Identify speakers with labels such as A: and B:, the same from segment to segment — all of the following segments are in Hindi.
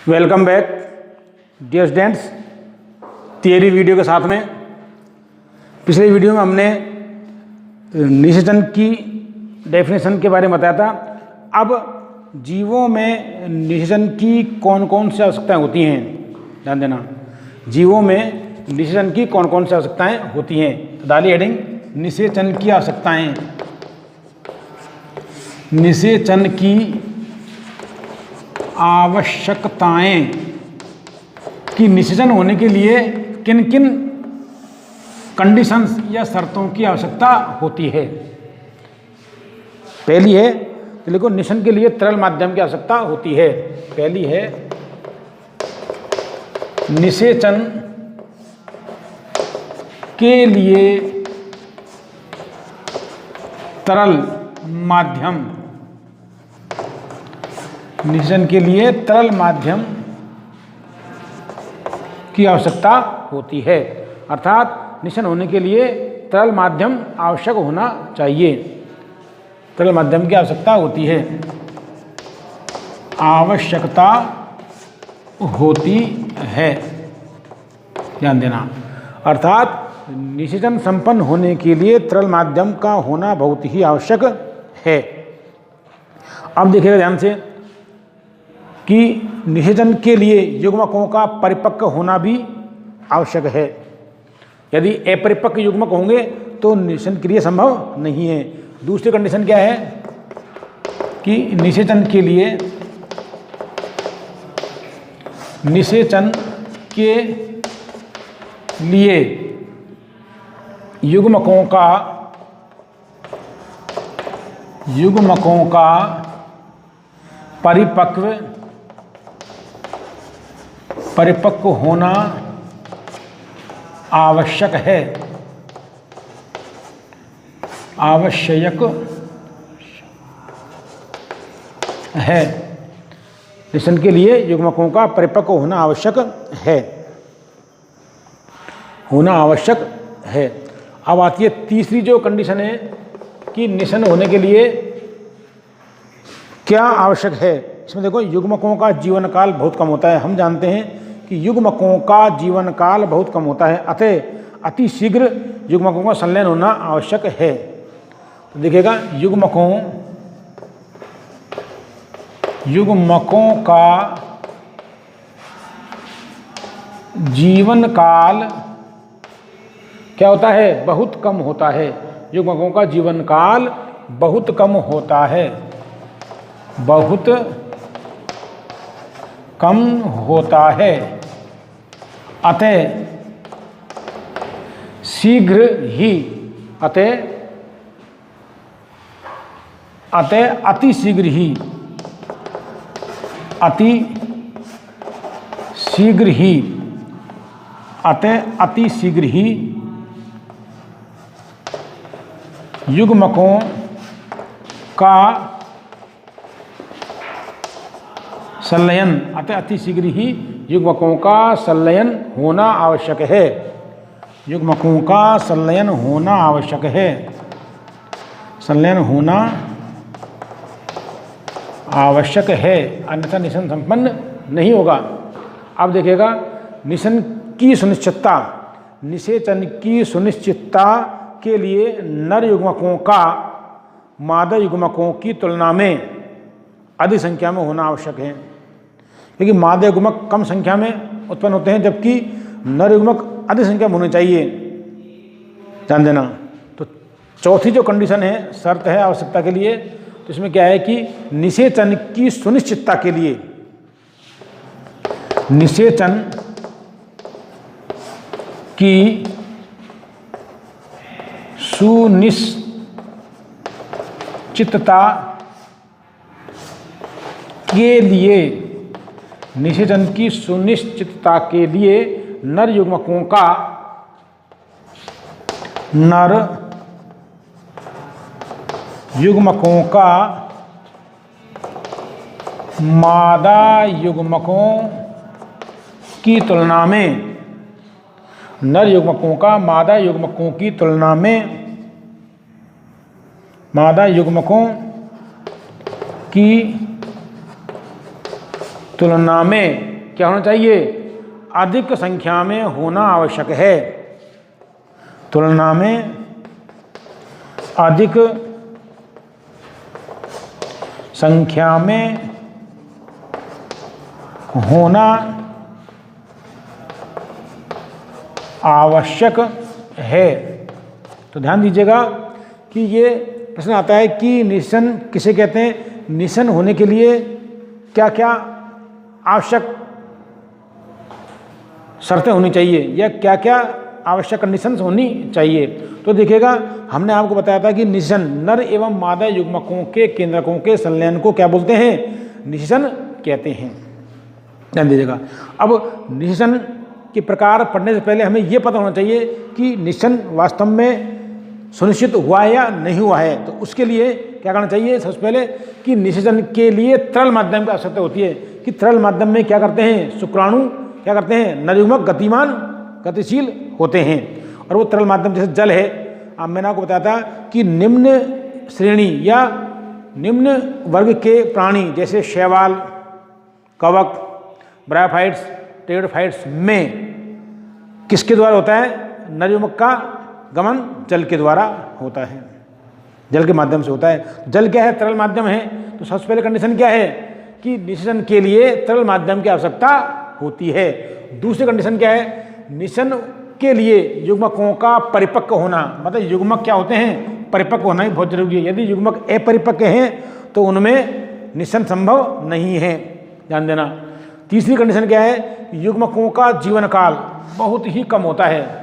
A: Welcome back dear students. Theory video के साथ में पिछले वीडियो में हमने निषेचन की डेफिनेशन के बारे में बताया था। अब जीवों में निषेचन की कौन कौन सी आवश्यकताएं होती हैं, ध्यान देना। जीवों में निषेचन की कौन कौन सी आवश्यकताएं होती हैं, तो डाली हेडिंग निषेचन की आवश्यकताएं। निषेचन की आवश्यकताएं कि निषेचन होने के लिए किन किन कंडीशंस या शर्तों की आवश्यकता होती है। पहली है तो देखो, निषेचन के लिए तरल माध्यम की आवश्यकता होती है। पहली है निषेचन के लिए तरल माध्यम, निषेचन के लिए तरल माध्यम की आवश्यकता होती है। अर्थात निषेचन होने के लिए तरल माध्यम आवश्यक होना चाहिए। तरल माध्यम की आवश्यकता होती है, आवश्यकता होती है, ध्यान देना। अर्थात निषेचन संपन्न होने के लिए तरल माध्यम का होना बहुत ही आवश्यक है। अब देखिएगा ध्यान से कि निषेचन के लिए युग्मकों का परिपक्व होना भी आवश्यक है। यदि अपरिपक्व युग्मक होंगे तो निषेचन क्रिया संभव नहीं है। दूसरी कंडीशन क्या है कि निषेचन के लिए युग्मकों का परिपक्व होना आवश्यक है, आवश्यक है। निषेचन के लिए युग्मकों का परिपक्व होना आवश्यक है, होना आवश्यक है। अब आती है तीसरी जो कंडीशन है कि निषेचन होने के लिए क्या आवश्यक है। इसमें देखो, युग्मकों का जीवन काल बहुत कम होता है। हम जानते हैं कि युग्मकों का जीवन काल बहुत कम होता है, अतः अति शीघ्र युग्मकों का संलयन होना आवश्यक है। तो देखिएगा, युग्मकों का जीवन काल क्या होता है, बहुत कम होता है। युग्मकों का जीवन काल बहुत कम होता है, बहुत कम होता है, अतः शीघ्र ही, अतः अति शीघ्र ही, अति शीघ्र ही, अतः अति शीघ्र ही युग्मकों का संलयन, अतः अति शीघ्र ही युग्मकों का संलयन होना आवश्यक है। युग्मकों का संलयन होना आवश्यक है, संलयन होना आवश्यक है, अन्यथा निषेचन संपन्न नहीं होगा। अब देखिएगा, निषेचन की सुनिश्चितता, निषेचन की सुनिश्चितता के लिए नर युग्मकों का मादा युग्मकों की तुलना में अधिक संख्या में होना आवश्यक है। क्योंकि मादा युग्मक कम संख्या में उत्पन्न होते हैं, जबकि नर युग्मक अधिक संख्या में होने चाहिए, ध्यान देना। तो चौथी जो कंडीशन है, शर्त है आवश्यकता के लिए, तो इसमें क्या है कि निषेचन की सुनिश्चितता के लिए, निषेचन की सुनिश्चितता के लिए, निषेचन की सुनिश्चितता के लिए नर युग्मकों का मादा युग्मकों की तुलना में, नर युग्मकों का मादा युग्मकों की तुलना में, मादा युग्मकों की तुलना में क्या होना चाहिए, अधिक संख्या में होना आवश्यक है, तुलना में अधिक संख्या में होना आवश्यक है। तो ध्यान दीजिएगा कि ये प्रश्न आता है कि निशन किसे कहते हैं, निशन होने के लिए क्या क्या आवश्यक शर्तें होनी चाहिए या क्या क्या आवश्यक कंडीशंस होनी चाहिए। तो देखिएगा हमने आपको बताया था कि निषेचन नर एवं मादा युग्मकों के केंद्रकों के संलयन को क्या बोलते हैं, निषेचन कहते हैं। ध्यान दीजिएगा। अब निषेचन के प्रकार पढ़ने से पहले हमें यह पता होना चाहिए कि निषेचन वास्तव में सुनिश्चित हुआ है या नहीं हुआ है। तो उसके लिए क्या करना चाहिए, सबसे पहले कि निषेचन के लिए तरल माध्यम की आवश्यकता होती है कि तरल माध्यम में क्या करते हैं, शुक्राणु क्या करते हैं, नरयुग्मक गतिमान गतिशील होते हैं। और वो तरल माध्यम जैसे जल है, अब मैंने आपको बताया था कि निम्न श्रेणी या निम्न वर्ग के प्राणी जैसे शैवाल, कवक, ब्रायोफाइट्स, टेरिडोफाइट्स में किसके द्वारा होता है, नरयुग्मक का गमन जल के द्वारा होता है, जल के माध्यम से होता है। जल क्या है, तरल माध्यम है। तो सबसे पहले कंडीशन क्या है कि निषेचन के लिए तरल माध्यम की आवश्यकता होती है। दूसरी कंडीशन क्या है, निषेचन के लिए युग्मकों का परिपक्व होना, मतलब युग्मक क्या होते हैं, परिपक्व होना ही बहुत जरूरी है। यदि युग्मक अपरिपक्व हैं तो उनमें निषेचन संभव नहीं है, ध्यान देना। तीसरी कंडीशन क्या है, युग्मकों का जीवन काल बहुत ही कम होता है,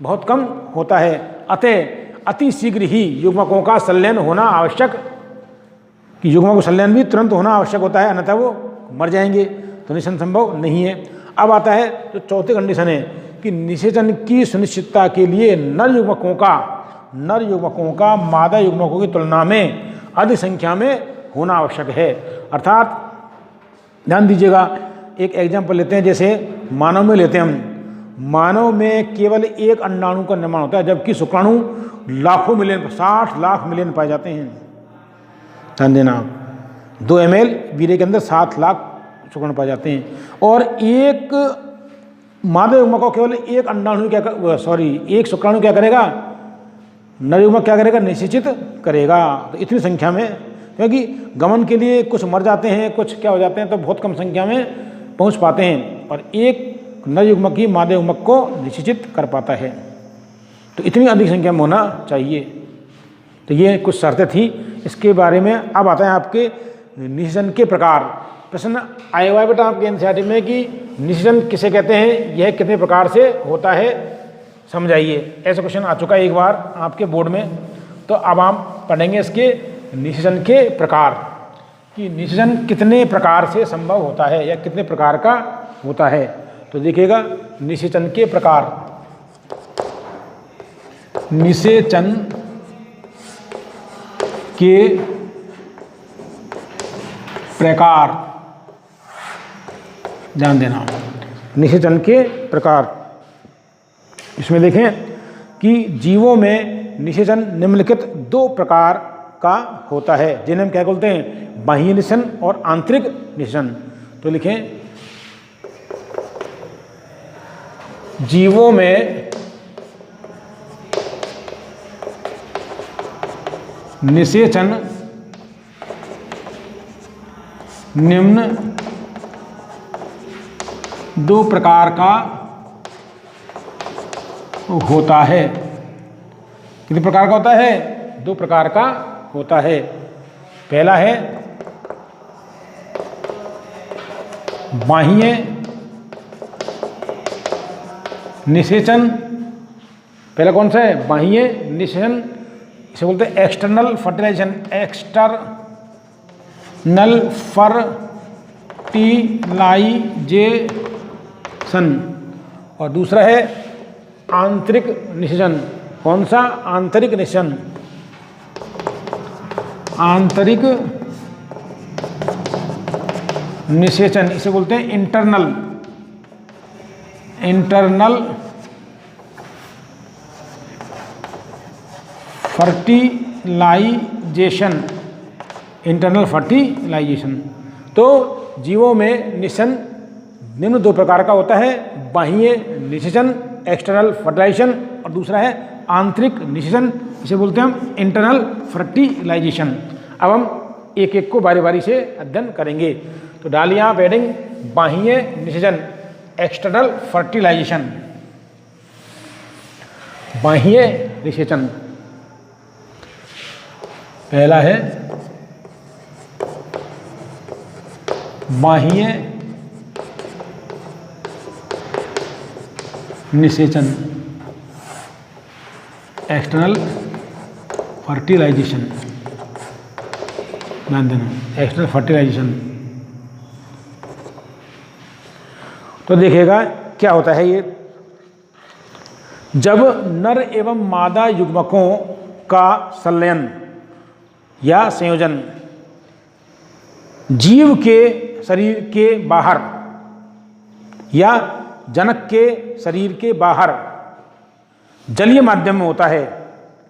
A: बहुत कम होता है, अतः अति शीघ्र ही युग्मकों का संलयन होना आवश्यक, कि युग्मकों का संलयन भी तुरंत होना आवश्यक होता है, अन्यथा वो मर जाएंगे, तो निषेचन संभव नहीं है। अब आता है जो चौथी कंडीशन है कि निषेचन की सुनिश्चितता के लिए नर युग्मकों का मादा युग्मकों की तुलना में अधिक संख्या में होना आवश्यक है। अर्थात ध्यान दीजिएगा, एक एग्जाम्पल लेते हैं, जैसे मानव में लेते हैं हम, मानव में केवल एक अंडाणु का निर्माण होता है, जबकि शुक्राणु लाखों मिलियन, 60 लाख मिलियन पाए जाते हैं। ध्यान देना आप, 2 ml वीर्य के अंदर 7 लाख शुक्राणु पाए जाते हैं। और एक मादा युग्मक को केवल एक अंडाणु एक शुक्राणु क्या करेगा, नर युग्मक क्या करेगा, निषेचित करेगा। तो इतनी संख्या में, क्योंकि गमन के लिए कुछ मर जाते हैं, कुछ क्या हो जाते हैं, तो बहुत कम संख्या में पहुंच पाते हैं, और एक नर युग्मक ही मादा युग्मक को निषेचित कर पाता है। तो इतनी अधिक संख्या में होना चाहिए। तो ये कुछ शर्तें थी, इसके बारे में अब आता है आपके निषेचन के प्रकार। प्रश्न आया हुआ है बेटा आपके एनसीईआरटी में कि निषेचन किसे कहते हैं, यह कितने प्रकार से होता है, समझाइए। ऐसा क्वेश्चन आ चुका है एक बार आपके बोर्ड में। तो अब आप पढ़ेंगे इसके निषेचन के प्रकार, कि निषेचन कितने प्रकार से संभव होता है या कितने प्रकार का होता है। तो देखिएगा निषेचन के प्रकार, निषेचन के प्रकार, ध्यान देना, निषेचन के प्रकार। इसमें देखें कि जीवों में निषेचन निम्नलिखित 2 प्रकार का होता है, जिन्हें हम क्या बोलते हैं, बाह्य निषेचन और आंतरिक निषेचन। तो लिखें, जीवों में निषेचन निम्न 2 प्रकार का होता है। कितने प्रकार का होता है, 2 प्रकार का होता है। पहला है बाह्य निषेचन। पहला कौन सा है, बाह्य निषेचन, इसे बोलते हैं एक्सटर्नल फर्टिलाइजेशन, एक्सटर्नल फर्टिलाइजेशन। और दूसरा है आंतरिक निषेचन। कौन सा, आंतरिक निषेचन, आंतरिक निषेचन, इसे बोलते हैं इंटरनल फर्टिलाइजेशन, इंटरनल फर्टिलाइजेशन। तो जीवों में निषेचन निम्न दो प्रकार का होता है, बाह्य निषेचन एक्सटर्नल फर्टिलाइजेशन और दूसरा है आंतरिक निषेचन, इसे बोलते हैं हम इंटरनल फर्टिलाइजेशन। अब हम एक एक को बारी बारी से अध्ययन करेंगे। तो डालिए आप हेडिंग बाह्य निषेचन एक्सटर्नल फर्टिलाइजेशन। बाह्य निषेचन पहला है बाह्य निषेचन एक्सटर्नल फर्टिलाइजेशन। ध्यान देना, एक्सटर्नल फर्टिलाइजेशन। तो देखिएगा क्या होता है ये, जब नर एवं मादा युग्मकों का संलयन या संयोजन जीव के शरीर के बाहर या जनक के शरीर के बाहर जलीय माध्यम में होता है।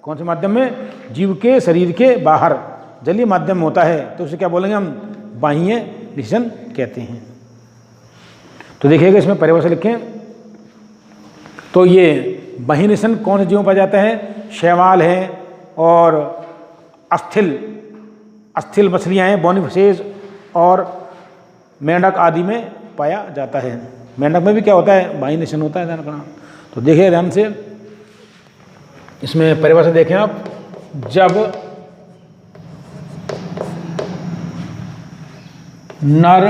A: कौन से माध्यम में? जीव के शरीर के बाहर जलीय माध्यम में होता है, तो उसे क्या बोलेंगे हम? बाह्य निषेचन कहते हैं। तो देखिएगा इसमें परिभाषा लिखें। तो ये बाह्य निषेचन कौन से जीवों पर जाता है? शैवाल है और अस्थिल मछलियाँ हैं, बोनीफिशेज और मेंढक आदि में पाया जाता है। मेंढक में भी क्या होता है? बाह्य निषेचन होता है, ध्यान रखना। तो देखिए ध्यान से, इसमें परिभाषा देखें आप। जब नर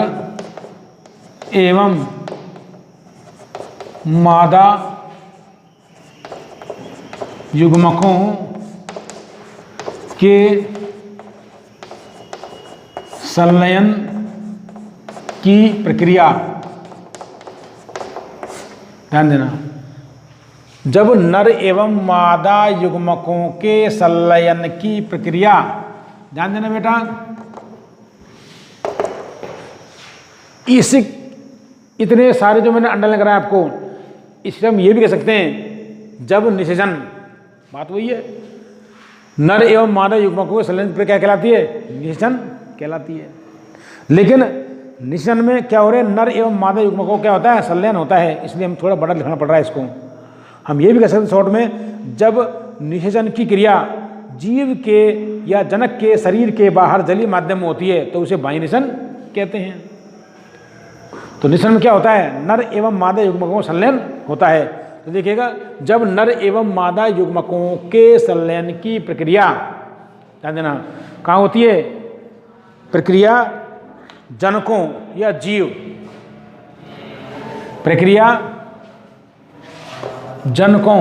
A: एवं मादा युग्मकों के संलयन की प्रक्रिया, ध्यान देना, जब नर एवं मादा युग्मकों के संलयन की प्रक्रिया, ध्यान देना बेटा, इस इतने सारे जो मैंने अंडरलाइन कराया आपको, इससे हम ये भी कह सकते हैं जब निषेचन, बात वही है, नर एवं मादा युग्मकों के संलयन प्रक्रिया क्या कहलाती है? निषेचन कहलाती है। लेकिन निषेचन में क्या हो रहा है? नर एवं मादा युग्मकों क्या होता है? संलयन होता है, इसलिए हम थोड़ा बड़ा लिखना पड़ रहा है इसको। हम ये भी कह सकते हैं शॉर्ट में, जब निषेचन की क्रिया जीव के या जनक के शरीर के बाहर जलीय माध्यम में होती है तो उसे बाह्य निषेचन कहते हैं। तो निषेचन में क्या होता है? नर एवं मादा युग्मकों का संलयन होता है। तो देखिएगा, जब नर एवं मादा युग्मकों के संलयन की प्रक्रिया, ध्यान देना, कहाँ होती है? प्रक्रिया जनकों या जीव, प्रक्रिया जनकों,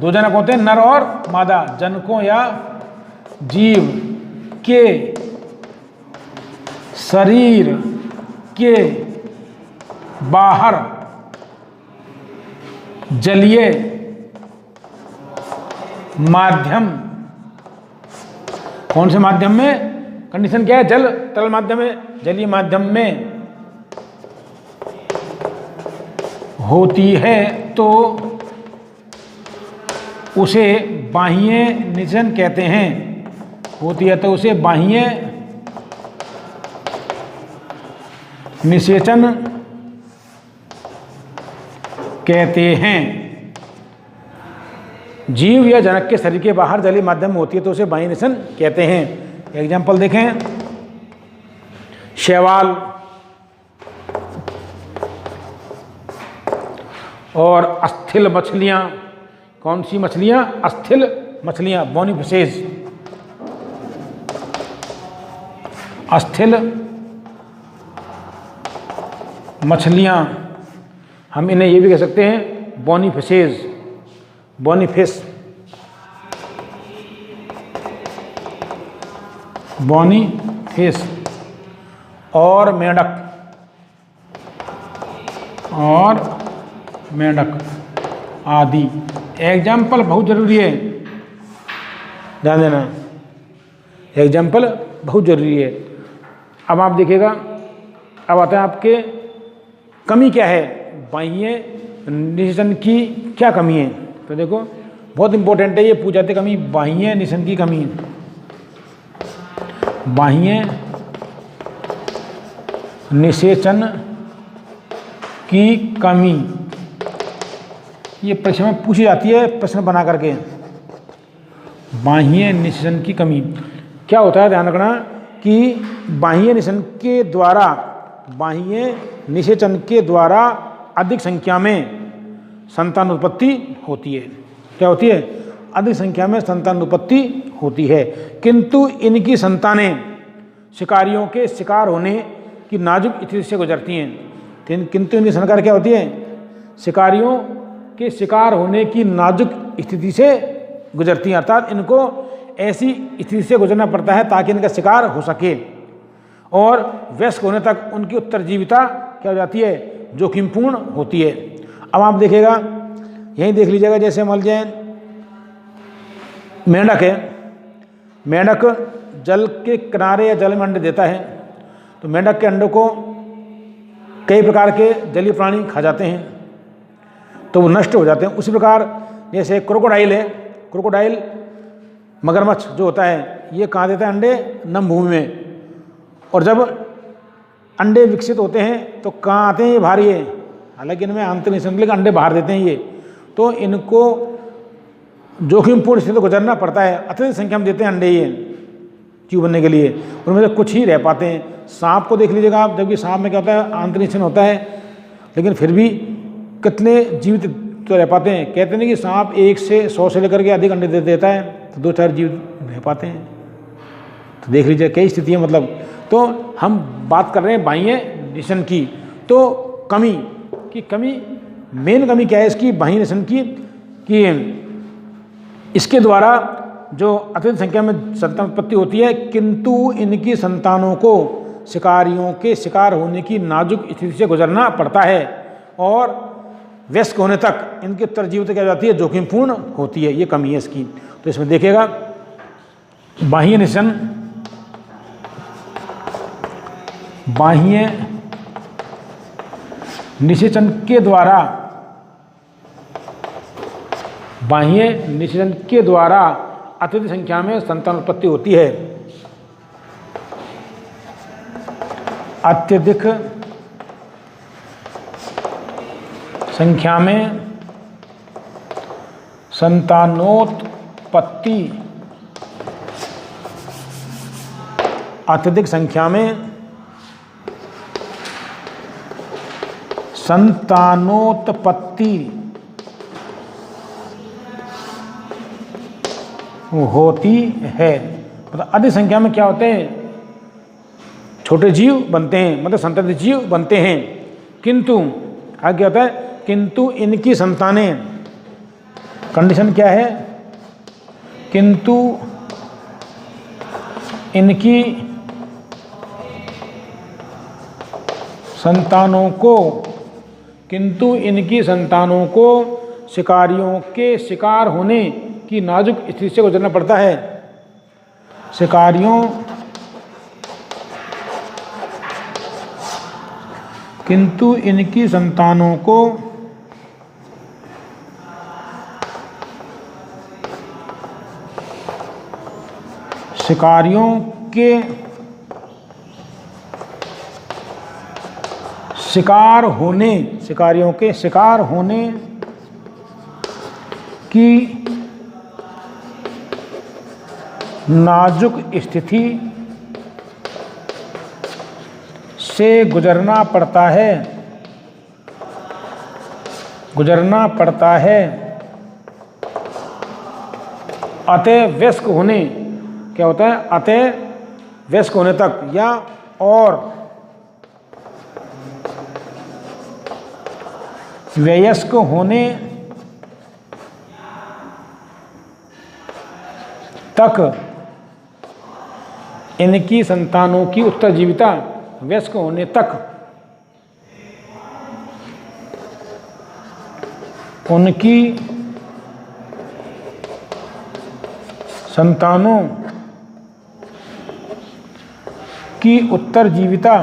A: दो जनक होते हैं, नर और मादा, जनकों या जीव के शरीर के बाहर जलीय माध्यम, कौन से माध्यम में? कंडीशन क्या है? जल तरल माध्यम में, जलीय माध्यम में होती है तो उसे बाह्य निषेचन कहते हैं। होती है तो उसे बाह्य निषेचन कहते हैं। जीव या जनक के शरीर के बाहर जलीय माध्यम में होती है तो उसे बाह्य निषेचन कहते हैं। एग्जाम्पल देखें, शैवाल और अस्थिल मछलियाँ। कौन सी मछलियाँ? अस्थिल मछलियाँ, बोनीफिशेज। अस्थिल मछलियाँ, हम इन्हें ये भी कह सकते हैं बोनीफिशेज, बोनीफिश, बोनीफिश। और मेंढक आदि। एग्जाम्पल बहुत जरूरी है, ध्यान देना, एग्जाम्पल बहुत जरूरी है। अब आप देखिएगा, अब आता है आपके कमी क्या है, बाह्य निषेचन की क्या कमी है। तो देखो बहुत इंपॉर्टेंट है, ये पूछ जाते कमी, बाह्य निषेचन की कमी। बाह्य निषेचन की कमी, ये परीक्षा में पूछी जाती है प्रश्न बना करके। बाह्य निषेचन की कमी क्या होता है, ध्यान रखना कि बाह्य निषेचन के द्वारा अधिक संख्या में संतान उत्पत्ति होती है। क्या होती है? अधिक संख्या में संतान उत्पत्ति होती है, किंतु इनकी संतानें शिकारियों के शिकार होने की नाजुक स्थिति से गुजरती हैं। किंतु इनकी संतान क्या होती है? शिकारियों के शिकार होने की नाजुक स्थिति से गुजरती हैं, अर्थात इनको ऐसी स्थिति से गुजरना पड़ता है ताकि इनका शिकार हो सके, और वयस्क होने तक उनकी उत्तरजीविता क्या हो जाती है? जोखिमपूर्ण होती है। अब आप देखिएगा, यहीं देख लीजिएगा, जैसे मान लीजिए मेंढक है, मेंढक जल के किनारे या जल में अंडे देता है, तो मेंढक के अंडों को कई प्रकार के जलीय प्राणी खा जाते हैं तो वो नष्ट हो जाते हैं। उसी प्रकार जैसे क्रोकोडाइल है, क्रोकोडाइल मगरमच्छ जो होता है, ये कहाँ देता है अंडे? नम भूमि में, और जब अंडे विकसित होते हैं तो कहाँ आते हैं? ये बाहर, ये हालांकि इनमें आंतरिक निषेचन के अंडे बाहर देते हैं ये, तो इनको जोखिमपूर्ण स्थिति गुजरना पड़ता है। अत्यधिक संख्या में देते हैं अंडे ये जीव बनने के लिए, उनमें से कुछ ही रह पाते हैं। सांप को देख लीजिएगा आप, जबकि सांप में क्या होता है? आंतरिक निषेचन होता है, लेकिन फिर भी कितने जीवित तो रह पाते हैं। कहते हैं कि सांप 1 से 100 से लेकर के अधिक अंडे दे देता है, तो 2-4 जीव रह पाते हैं। तो देख लीजिए कई स्थिति है। मतलब तो हम बात कर रहे हैं बाह्य निषेचन की, तो कमी मेन कमी क्या है इसकी? बाह्य निषेचन की कि इसके द्वारा जो अत्यधिक संख्या में संतान उत्पत्ति होती है, किंतु इनकी संतानों को शिकारियों के शिकार होने की नाजुक स्थिति से गुजरना पड़ता है, और वयस्क होने तक इनकी उत्तरजीविता क्या जाती है? जोखिमपूर्ण होती है। ये कमी है इसकी। तो इसमें देखिएगा, बाह्य निषेचन के द्वारा अत्यधिक संख्या में संतान उत्पत्ति होती है। अत्यधिक संख्या में संतानोत्पत्ति, अत्यधिक संख्या में संतानोत्पत्ति होती है। मतलब अधिक संख्या में क्या होते हैं? छोटे जीव बनते हैं, मतलब संतति जीव बनते हैं, किंतु आगे क्या होता है? किंतु इनकी संतानें, कंडीशन क्या है? किंतु इनकी संतानों को शिकारियों के शिकार होने की नाजुक स्थिति से गुजरना पड़ता है। किंतु इनकी संतानों को शिकारियों के शिकार होने की नाजुक स्थिति से गुजरना पड़ता है। अतः वयस्क होने क्या होता है? अतः वयस्क होने तक, या और वयस्क होने तक इनकी संतानों की उत्तरजीविता, वयस्क होने तक उनकी संतानों की उत्तरजीविता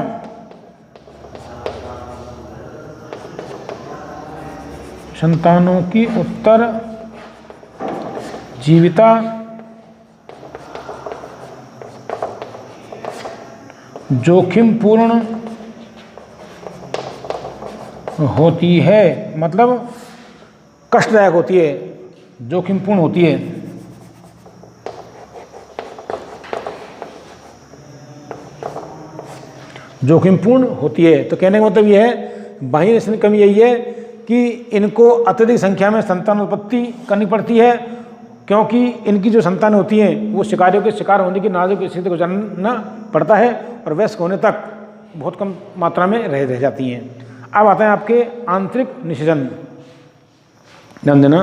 A: होती है, मतलब कष्टदायक होती है, जोखिमपूर्ण होती है। जोखिमपूर्ण होती है। तो कहने का मतलब यह है, बाह्य निषेचन की कमी यही है कि इनको अत्यधिक संख्या में संतान उत्पत्ति करनी पड़ती है, क्योंकि इनकी जो संतान होती हैं वो शिकारियों के शिकार होने की नाजुक स्थिति को गुजरना पड़ता है और वयस्क होने तक बहुत कम मात्रा में रह जाती हैं। अब आता है आपके आंतरिक निषेचन। ध्यान देना,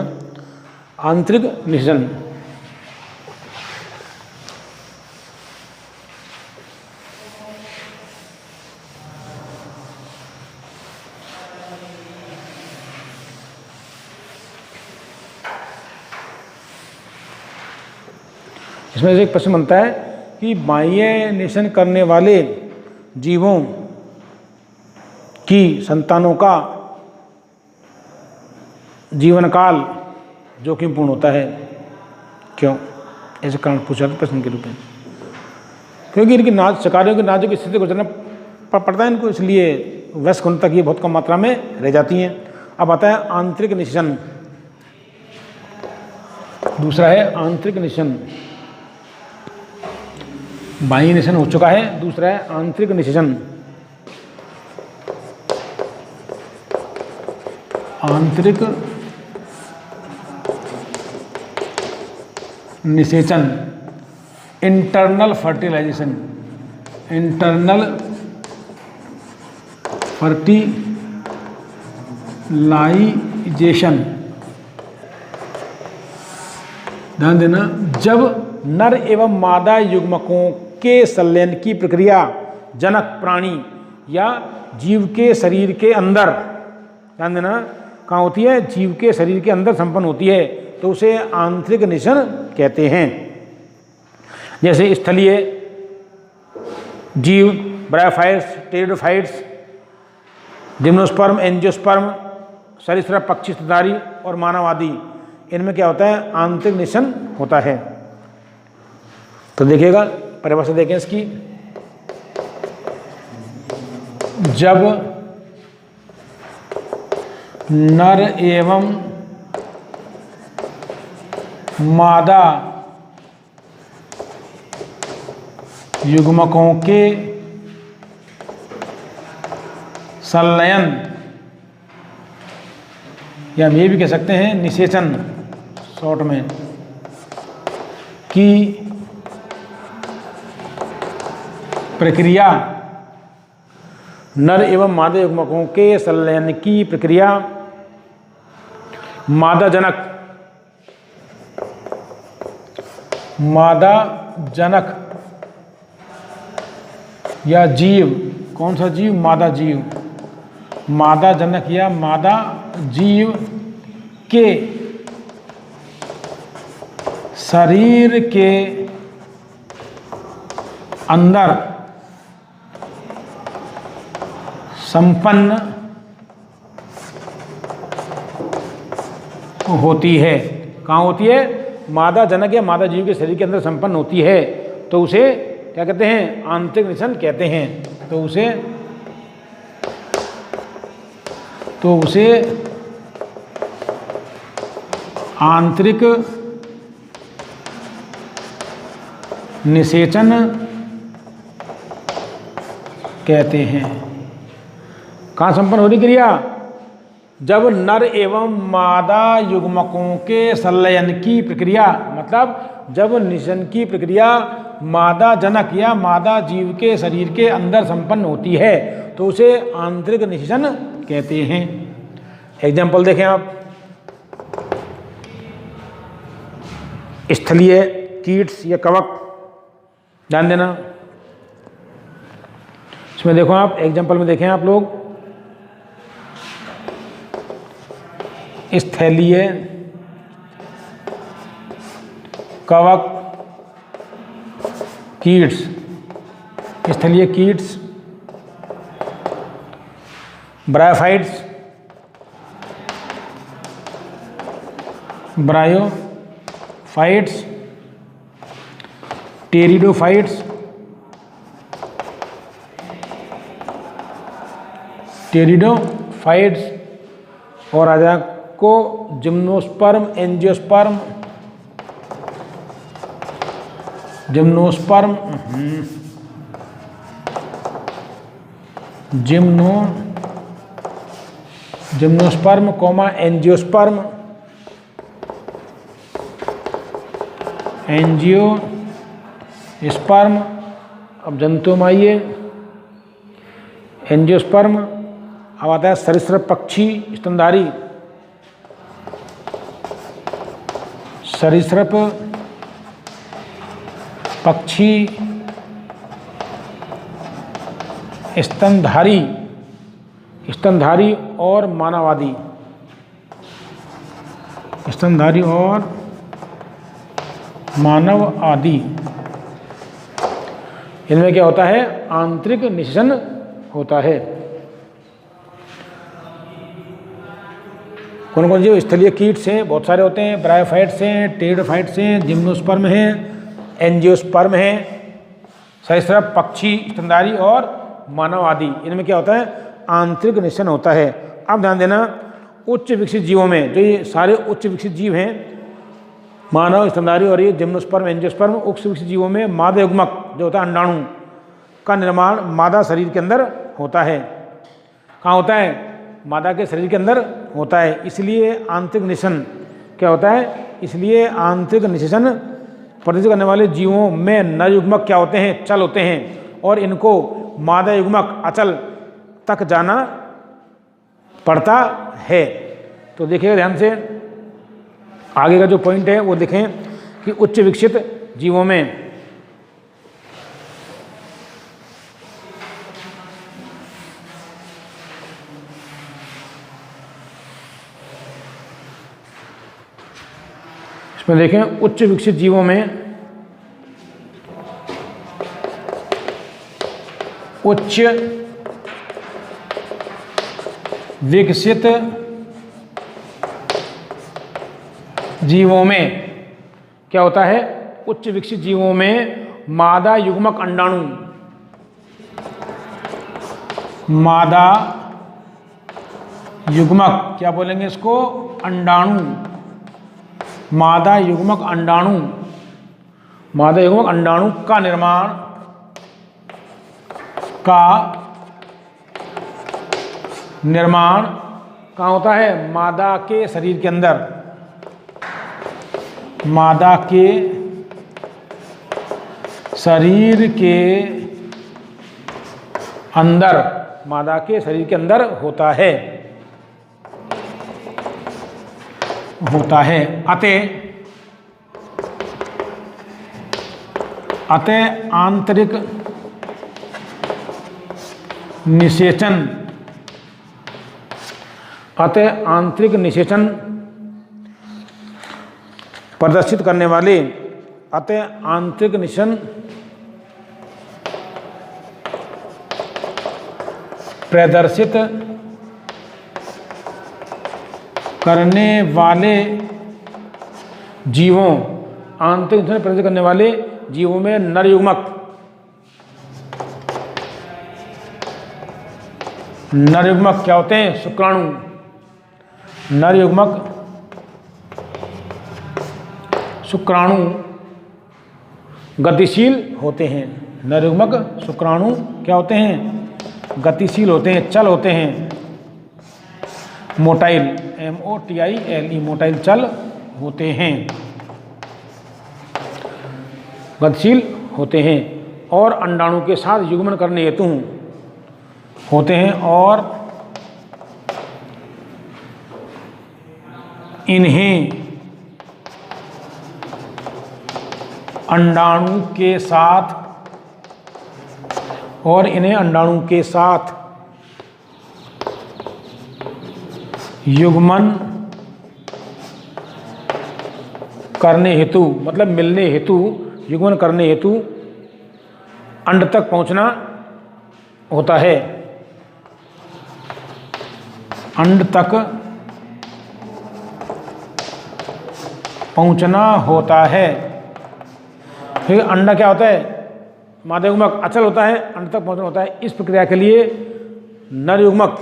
A: आंतरिक निषेचन। इसमें से एक प्रश्न बनता है कि बाह्य निषेचन करने वाले जीवों की संतानों का जीवन काल जोखिमपूर्ण होता है, क्यों? ऐसे कारण पूछा था प्रश्न के रूप में। क्योंकि इनकी शिकारियों की नाजुक स्थिति गुजरना पड़ता है इनको, इसलिए वयस्क होने तक ये बहुत कम मात्रा में रह जाती हैं। अब आता है आंतरिक निषेचन। दूसरा है आंतरिक निषेचन। बाह्य निषेचन हो चुका है, दूसरा है आंतरिक निषेचन। आंतरिक निषेचन, इंटरनल फर्टिलाइजेशन, इंटरनल फर्टिलाइजेशन। ध्यान देना, जब नर एवं मादा युग्मकों के संलयन की प्रक्रिया जनक प्राणी या जीव के शरीर के अंदर, ध्यान देना, कहाँ होती है? जीव के शरीर के अंदर संपन्न होती है, तो उसे आंतरिक निषेचन कहते हैं। जैसे स्थलीय जीव, ब्रायोफाइट्स, टेरिडोफाइट्स, जिम्नोस्पर्म, एंजियोस्पर्म, सरीसृप, पक्षी, स्तनधारी और मानव आदि, इनमें क्या होता है? आंतरिक निषेचन होता है। तो देखिएगा, परिभाषा देखें इसकी। जब नर एवं मादा युग्मकों के संलयन, या हम ये भी कह सकते हैं निषेचन शॉर्ट में, की प्रक्रिया, नर एवं मादा युग्मकों के संलयन की प्रक्रिया मादा जनक या जीव, कौन सा जीव? मादा जीव, मादा जनक या मादा जीव के शरीर के अंदर संपन्न होती है। कहाँ होती है? मादा जनक या मादा जीव के शरीर के अंदर संपन्न होती है, तो उसे क्या कहते हैं? आंतरिक निषेचन कहते हैं। तो उसे आंतरिक निषेचन कहते हैं। कहाँ संपन्न होने क्रिया? जब नर एवं मादा युग्मकों के संलयन की प्रक्रिया, मतलब जब निषेचन की प्रक्रिया मादा जनक या मादा जीव के शरीर के अंदर संपन्न होती है, तो उसे आंतरिक निषेचन कहते हैं। एग्जाम्पल देखें आप। स्थलीय कीट्स या कवक, ध्यान देना, इसमें देखो आप, एग्जाम्पल में देखें आप लोग। स्थलीय कवक कीट्स, स्थलीय कीट्स, ब्रायोफाइट्स, टेरिडोफाइट्स, ब्रायोफाइट्स और आ जाए को gymnosperm, angiosperm, gymnosperm, gymnosperm comma angiosperm, angiosperm. अब जंतु में आइए, एंजियोस्पर्म। अब आता है सरीसृप पक्षी स्तनधारी, सरीसृप पक्षी स्तनधारी, स्तनधारी और मानवादी, स्तनधारी और मानव आदि। इनमें क्या होता है? आंतरिक निषेचन होता है। कौन कौन से स्थलीय कीट्स हैं? बहुत सारे होते हैं। ब्रायोफाइट्स हैं, टेरिडोफाइट्स हैं, जिम्नोस्पर्म हैं, एंजियोस्पर्म हैं, सरीसृप पक्षी स्तनधारी और मानव आदि। इनमें क्या होता है? आंतरिक निषेचन होता है। अब ध्यान देना, उच्च विकसित जीवों में, जो ये सारे उच्च विकसित जीव हैं, मानव, स्तनधारी और ये जिम्नोस्पर्म, एंजियोस्पर्म, उच्च विकसित जीवों में मादा युग्मक जो होता है अंडाणु का निर्माण मादा शरीर के अंदर होता है। कहाँ होता है? मादा के शरीर के अंदर होता है। इसलिए आंतरिक निषेचन क्या होता है? इसलिए आंतरिक निषेचन प्रदर्शित करने वाले जीवों में नर युग्मक क्या होते हैं? चल होते हैं, और इनको मादा युग्मक अचल तक जाना पड़ता है। तो देखिएगा ध्यान से, आगे का जो पॉइंट है वो देखें कि उच्च विकसित जीवों में इसमें देखें, उच्च विकसित जीवों में उच्च विकसित जीवों में क्या होता है? उच्च विकसित जीवों में मादा युग्मक अंडाणु, मादा युग्मक क्या बोलेंगे इसको? अंडाणु, मादा युग्मक अंडाणु, मादा युग्मक अंडाणु का निर्माण कहाँ होता है? मादा के शरीर के अंदर, मादा के शरीर के अंदर, मादा के शरीर के अंदर होता है, अतः आंतरिक निषेचन, अतः आंतरिक निषेचन प्रदर्शित करने वाले, अतः आंतरिक निषेचन प्रदर्शित करने वाले जीवों, आंतरिक निषेचन प्रदर्शित करने वाले जीवों में नर युग्मक, नर युग्मक क्या होते हैं? शुक्राणु। नर युग्मक शुक्राणु गतिशील होते हैं। नर युग्मक शुक्राणु क्या होते हैं? गतिशील होते हैं, चल होते हैं। मोटाइल, MOTILE, मोटाइल चल होते हैं, गतिशील होते हैं और अंडाणु के साथ युग्मन करने हेतु होते हैं, और इन्हें अंडाणु के साथ युग्मन करने हेतु, मतलब मिलने हेतु, युग्मन करने हेतु अंड तक पहुंचना होता है, अंड तक पहुंचना होता है। फिर अंडा क्या होता है? मादा युग्मक अचल होता है, अंड तक पहुंचना होता है। इस प्रक्रिया के लिए नर युग्मक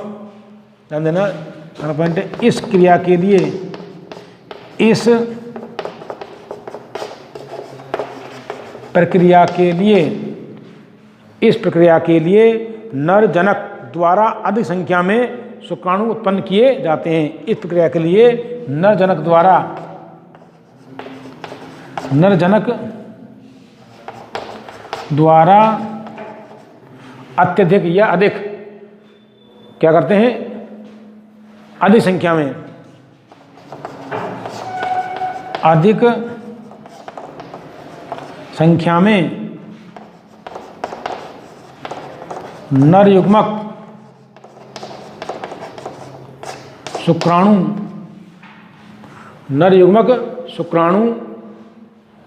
A: ध्यान देना, अगला पॉइंट है इस क्रिया के लिए, इस प्रक्रिया के लिए नर जनक द्वारा अधिक संख्या में शुक्राणु उत्पन्न किए जाते हैं। इस प्रक्रिया के लिए नर जनक द्वारा अत्यधिक या अधिक क्या करते हैं, अधिक संख्या में नर युग्मक शुक्राणु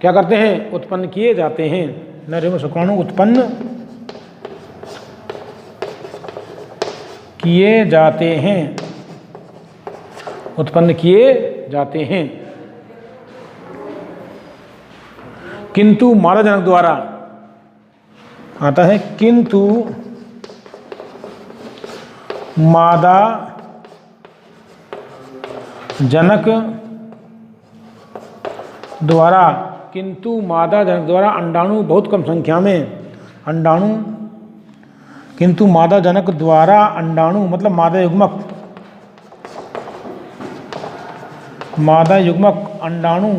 A: क्या करते हैं, उत्पन्न किए जाते हैं। नर युग्मक शुक्राणु उत्पन्न किए जाते हैं। किंतु मादा जनक द्वारा आता है, किंतु मादा जनक द्वारा अंडाणु बहुत कम संख्या में, किंतु मादा जनक द्वारा अंडाणु मतलब मादा युग्मक अंडाणु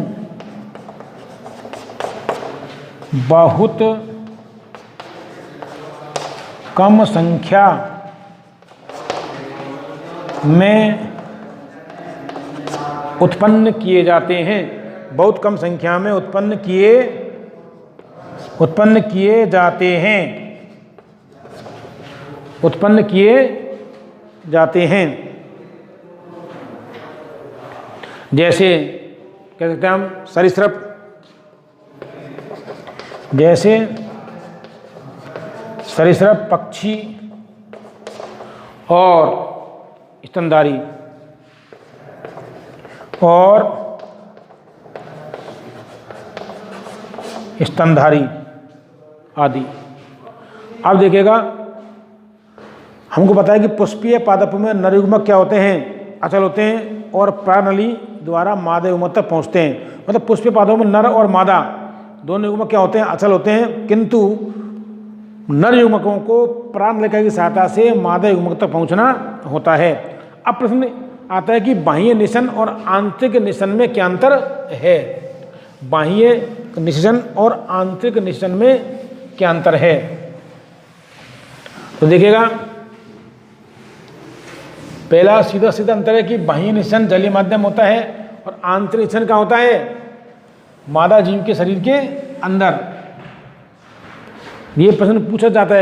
A: बहुत कम संख्या में उत्पन्न किए जाते हैं। बहुत कम संख्या में उत्पन्न किए जाते हैं। जैसे कह सकते हैं हम सरीसृप, पक्षी और स्तनधारी आदि। अब देखिएगा, हमको पता है कि पुष्पीय पादप में नर युग्मक क्या होते हैं, अचल होते हैं और प्राणनली द्वारा मादा युग्मक तक पहुँचते हैं। मतलब पुष्पीय पादपों में नर और मादा दोनों युग्मक क्या होते हैं, अचल होते हैं, किंतु नर युग्मकों को प्राणनलिका की सहायता से मादा युग्मक तक पहुँचना होता है। अब प्रश्न आता है कि बाह्य निषेचन और आंतरिक निषेचन में क्या अंतर है। बाह्य निषेचन और आंतरिक निषेचन में क्या अंतर है, तो देखिएगा, पहला सीधा अंतर है कि बाह्य निषेचन जलीय माध्यम होता है और आंतरिक निषेचन क्या होता है, मादा जीव के शरीर के अंदर। ये प्रश्न पूछा जाता है।